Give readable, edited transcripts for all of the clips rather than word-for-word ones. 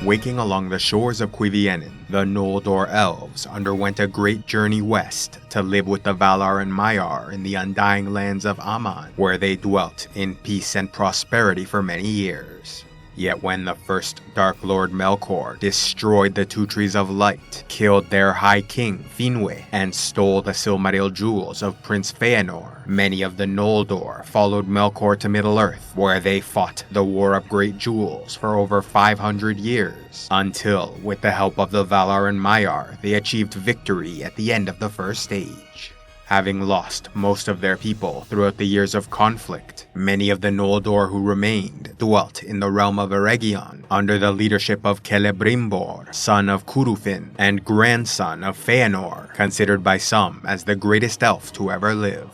Waking along the shores of Cuiviénen, the Noldor elves underwent a great journey west to live with the Valar and Maiar in the undying lands of Aman, where they dwelt in peace and prosperity for many years. Yet when the first Dark Lord Melkor destroyed the Two Trees of Light, killed their High King Finwë, and stole the Silmaril jewels of Prince Feanor, many of the Noldor followed Melkor to Middle-earth, where they fought the War of Great Jewels for over 500 years, until, with the help of the Valar and Maiar, they achieved victory at the end of the First Age. Having lost most of their people throughout the years of conflict, many of the Noldor who remained dwelt in the realm of Eregion under the leadership of Celebrimbor, son of Curufin and grandson of Feanor, considered by some as the greatest elf to ever live.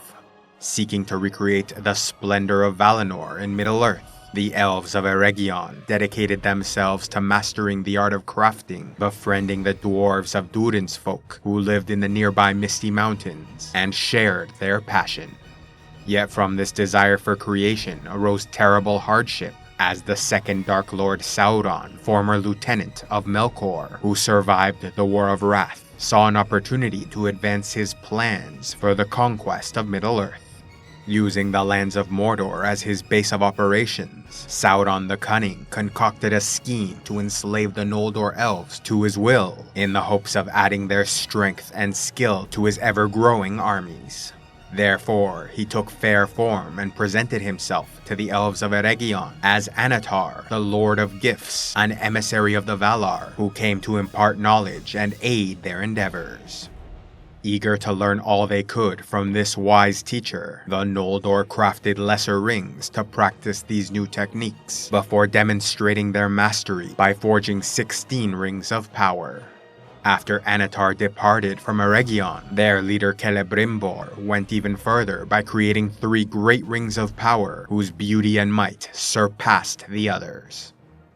Seeking to recreate the splendor of Valinor in Middle-earth, the elves of Eregion dedicated themselves to mastering the art of crafting, befriending the dwarves of Durin's folk who lived in the nearby Misty Mountains and shared their passion. Yet from this desire for creation arose terrible hardship, as the second Dark Lord Sauron, former lieutenant of Melkor, who survived the War of Wrath, saw an opportunity to advance his plans for the conquest of Middle-earth. Using the lands of Mordor as his base of operations, Sauron the Cunning concocted a scheme to enslave the Noldor elves to his will, in the hopes of adding their strength and skill to his ever-growing armies. Therefore, he took fair form and presented himself to the elves of Eregion as Anatar, the Lord of Gifts, an emissary of the Valar, who came to impart knowledge and aid their endeavors. Eager to learn all they could from this wise teacher, the Noldor crafted lesser rings to practice these new techniques, before demonstrating their mastery by forging 16 rings of power. After Anatar departed from Eregion, their leader Celebrimbor went even further by creating 3 great rings of power whose beauty and might surpassed the others.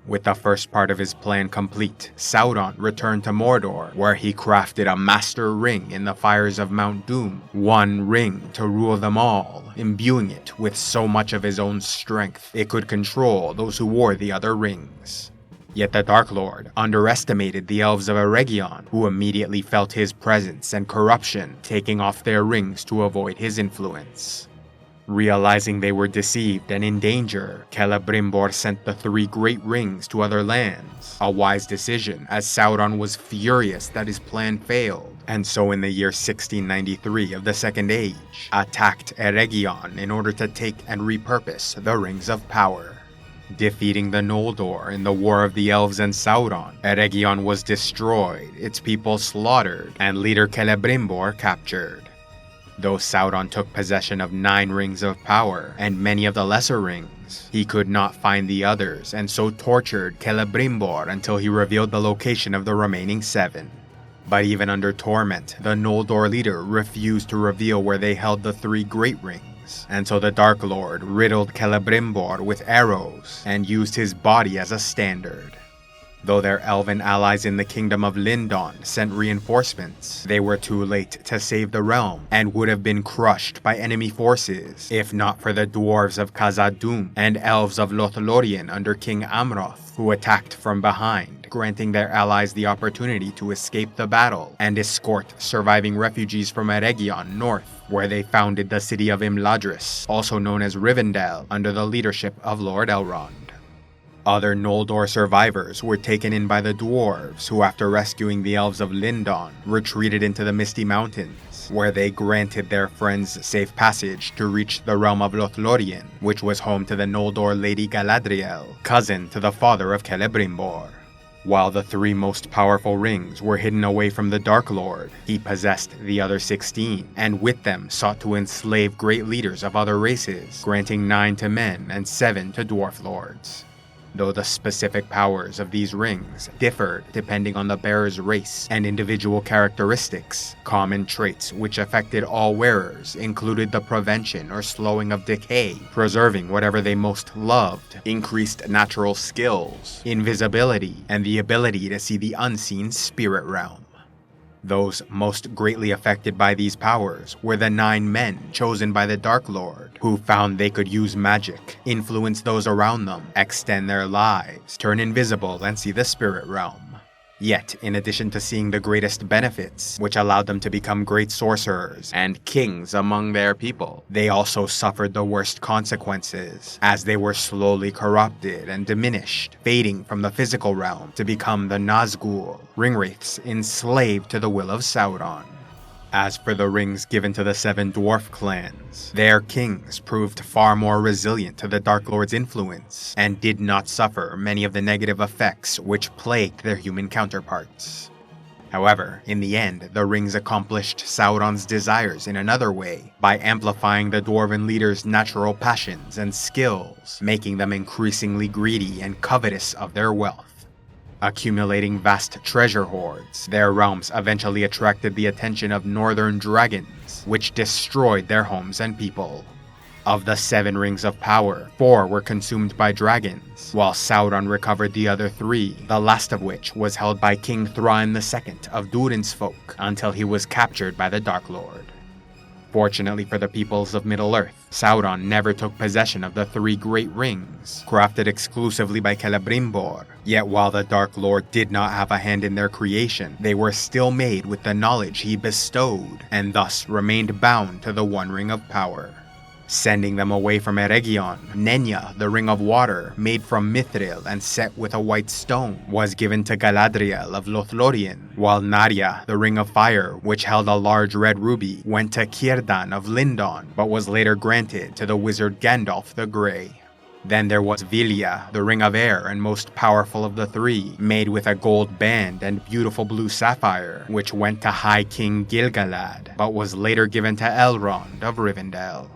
With the first part of his plan complete, Sauron returned to Mordor, where he crafted a master ring in the fires of Mount Doom, one ring to rule them all, imbuing it with so much of his own strength it could control those who wore the other rings. Yet the Dark Lord underestimated the elves of Eregion, who immediately felt his presence and corruption, taking off their rings to avoid his influence. Realizing they were deceived and in danger, Celebrimbor sent the 3 great rings to other lands, a wise decision as Sauron was furious that his plan failed, and so in the year 1693 of the Second Age, attacked Eregion in order to take and repurpose the Rings of Power. Defeating the Noldor in the War of the Elves and Sauron, Eregion was destroyed, its people slaughtered, and leader Celebrimbor captured. Though Sauron took possession of 9 rings of power and many of the lesser rings, he could not find the others and so tortured Celebrimbor until he revealed the location of the remaining 7. But even under torment, the Noldor leader refused to reveal where they held the 3 great rings, and so the Dark Lord riddled Celebrimbor with arrows and used his body as a standard. Though their elven allies in the kingdom of Lindon sent reinforcements, they were too late to save the realm and would have been crushed by enemy forces if not for the dwarves of Khazad-dûm and elves of Lothlorien under King Amroth, who attacked from behind, granting their allies the opportunity to escape the battle and escort surviving refugees from Eregion north, where they founded the city of Imladris, also known as Rivendell, under the leadership of Lord Elrond. Other Noldor survivors were taken in by the dwarves, who after rescuing the elves of Lindon, retreated into the Misty Mountains, where they granted their friends safe passage to reach the realm of Lothlorien, which was home to the Noldor Lady Galadriel, cousin to the father of Celebrimbor. While the 3 most powerful rings were hidden away from the Dark Lord, he possessed the other 16, and with them sought to enslave great leaders of other races, granting 9 to men and 7 to dwarf lords. Though the specific powers of these rings differed depending on the bearer's race and individual characteristics, common traits which affected all wearers included the prevention or slowing of decay, preserving whatever they most loved, increased natural skills, invisibility, and the ability to see the unseen spirit realm. Those most greatly affected by these powers were the 9 men chosen by the Dark Lord, who found they could use magic, influence those around them, extend their lives, turn invisible, and see the spirit realm. Yet, in addition to seeing the greatest benefits, which allowed them to become great sorcerers and kings among their people, they also suffered the worst consequences, as they were slowly corrupted and diminished, fading from the physical realm to become the Nazgul, ringwraiths enslaved to the will of Sauron. As for the rings given to the 7 dwarf clans, their kings proved far more resilient to the Dark Lord's influence, and did not suffer many of the negative effects which plagued their human counterparts. However, in the end, the rings accomplished Sauron's desires in another way, by amplifying the dwarven leaders' natural passions and skills, making them increasingly greedy and covetous of their wealth. Accumulating vast treasure hoards, their realms eventually attracted the attention of northern dragons, which destroyed their homes and people. Of the 7 rings of power, 4 were consumed by dragons, while Sauron recovered the other 3, the last of which was held by King Thrain II of Durin's folk until he was captured by the Dark Lord. Fortunately for the peoples of Middle-earth, Sauron never took possession of the 3 great rings, crafted exclusively by Celebrimbor. Yet while the Dark Lord did not have a hand in their creation, they were still made with the knowledge he bestowed, and thus remained bound to the One Ring of Power. Sending them away from Eregion, Nenya, the Ring of Water, made from mithril and set with a white stone, was given to Galadriel of Lothlorien, while Narya, the Ring of Fire, which held a large red ruby, went to Círdan of Lindon, but was later granted to the wizard Gandalf the Grey. Then there was Vilya, the Ring of Air and most powerful of the 3, made with a gold band and beautiful blue sapphire, which went to High King Gil-galad, but was later given to Elrond of Rivendell.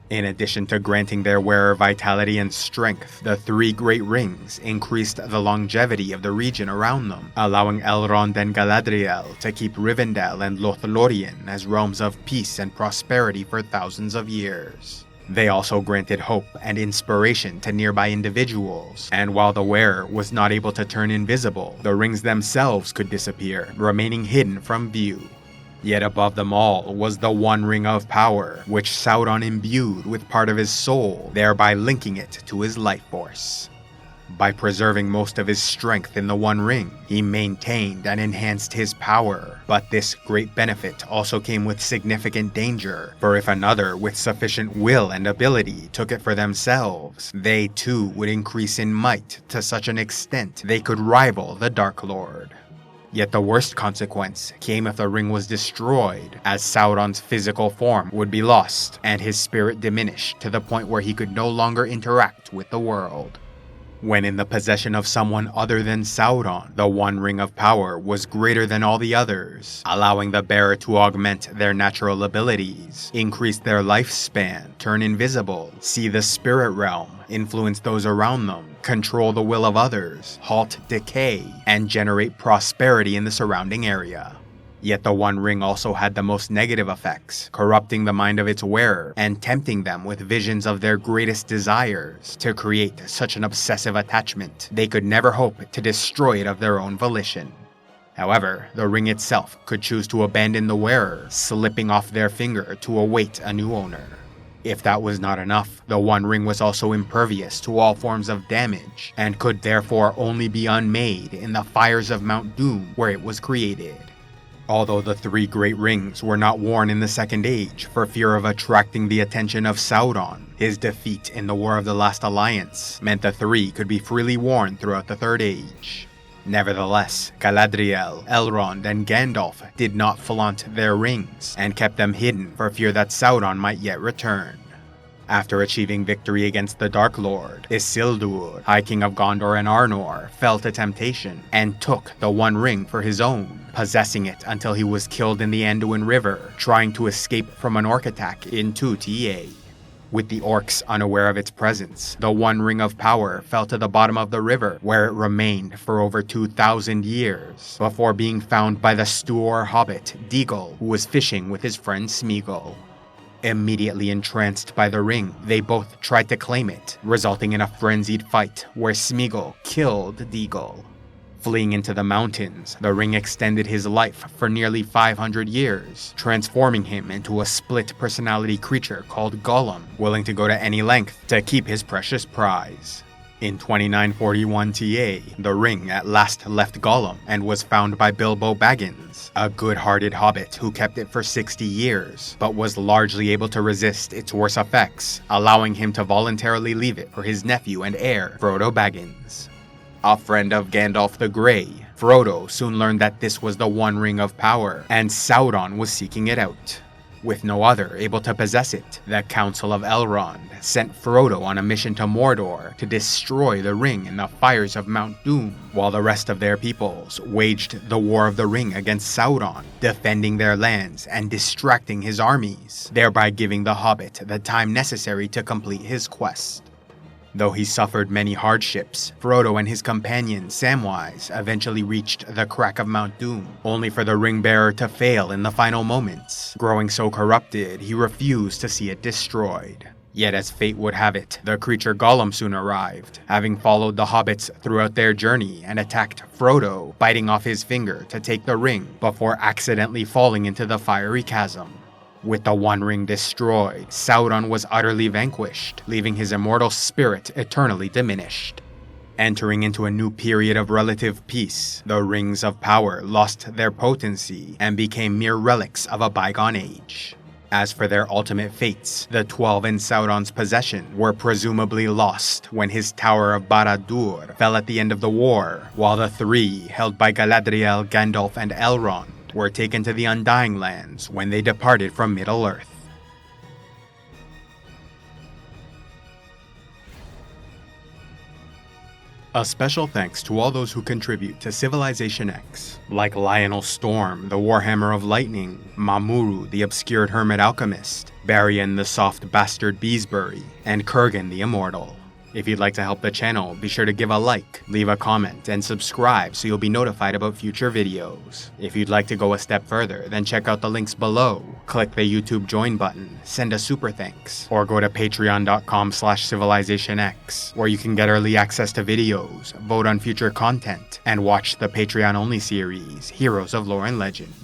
In addition to granting their wearer vitality and strength, the 3 great rings increased the longevity of the region around them, allowing Elrond and Galadriel to keep Rivendell and Lothlorien as realms of peace and prosperity for thousands of years. They also granted hope and inspiration to nearby individuals, and while the wearer was not able to turn invisible, the rings themselves could disappear, remaining hidden from view. Yet above them all was the One Ring of Power, which Sauron imbued with part of his soul, thereby linking it to his life force. By preserving most of his strength in the One Ring, he maintained and enhanced his power, but this great benefit also came with significant danger, for if another with sufficient will and ability took it for themselves, they too would increase in might to such an extent they could rival the Dark Lord. Yet the worst consequence came if the ring was destroyed, as Sauron's physical form would be lost, and his spirit diminished to the point where he could no longer interact with the world. When in the possession of someone other than Sauron, the One Ring of Power was greater than all the others, allowing the bearer to augment their natural abilities, increase their lifespan, turn invisible, see the spirit realm, influence those around them, control the will of others, halt decay, and generate prosperity in the surrounding area. Yet the One Ring also had the most negative effects, corrupting the mind of its wearer and tempting them with visions of their greatest desires to create such an obsessive attachment they could never hope to destroy it of their own volition. However, the ring itself could choose to abandon the wearer, slipping off their finger to await a new owner. If that was not enough, the One Ring was also impervious to all forms of damage, and could therefore only be unmade in the fires of Mount Doom where it was created. Although the 3 great rings were not worn in the Second Age for fear of attracting the attention of Sauron, his defeat in the War of the Last Alliance meant the 3 could be freely worn throughout the Third Age. Nevertheless, Galadriel, Elrond, and Gandalf did not flaunt their rings, and kept them hidden for fear that Sauron might yet return. After achieving victory against the Dark Lord, Isildur, High King of Gondor and Arnor, fell to temptation and took the One Ring for his own, possessing it until he was killed in the Anduin River, trying to escape from an orc attack in 2TA. With the orcs unaware of its presence, the One Ring of Power fell to the bottom of the river, where it remained for over 2,000 years, before being found by the Stuor hobbit, Deagle, who was fishing with his friend Smeagol. Immediately entranced by the ring, they both tried to claim it, resulting in a frenzied fight where Smeagol killed Deagle. Fleeing into the mountains, the ring extended his life for nearly 500 years, transforming him into a split-personality creature called Gollum, willing to go to any length to keep his precious prize. In 2941 TA, the ring at last left Gollum and was found by Bilbo Baggins, a good-hearted hobbit who kept it for 60 years, but was largely able to resist its worst effects, allowing him to voluntarily leave it for his nephew and heir, Frodo Baggins. A friend of Gandalf the Grey, Frodo soon learned that this was the One Ring of Power, and Sauron was seeking it out. With no other able to possess it, the Council of Elrond sent Frodo on a mission to Mordor to destroy the ring in the fires of Mount Doom, while the rest of their peoples waged the War of the Ring against Sauron, defending their lands and distracting his armies, thereby giving the Hobbit the time necessary to complete his quest. Though he suffered many hardships, Frodo and his companion Samwise eventually reached the crack of Mount Doom, only for the ring-bearer to fail in the final moments. Growing so corrupted, he refused to see it destroyed. Yet as fate would have it, the creature Gollum soon arrived, having followed the hobbits throughout their journey and attacked Frodo, biting off his finger to take the ring before accidentally falling into the fiery chasm. With the One Ring destroyed, Sauron was utterly vanquished, leaving his immortal spirit eternally diminished. Entering into a new period of relative peace, the Rings of Power lost their potency and became mere relics of a bygone age. As for their ultimate fates, the 12 in Sauron's possession were presumably lost when his Tower of Barad-dûr fell at the end of the war, while the 3 held by Galadriel, Gandalf, and Elrond were taken to the Undying Lands when they departed from Middle-earth. A special thanks to all those who contribute to CivilizationEx, like Lionel Storm, the Warhammer of Lightning, Mamoru, the Obscured Hermit Alchemist, Barian the Soft Bastard Beesbury, and Kurgan the Immortal. If you'd like to help the channel, be sure to give a like, leave a comment, and subscribe so you'll be notified about future videos. If you'd like to go a step further, then check out the links below, click the YouTube join button, send a super thanks, or go to patreon.com/CivilizationEx, where you can get early access to videos, vote on future content, and watch the Patreon-only series, Heroes of Lore and Legend.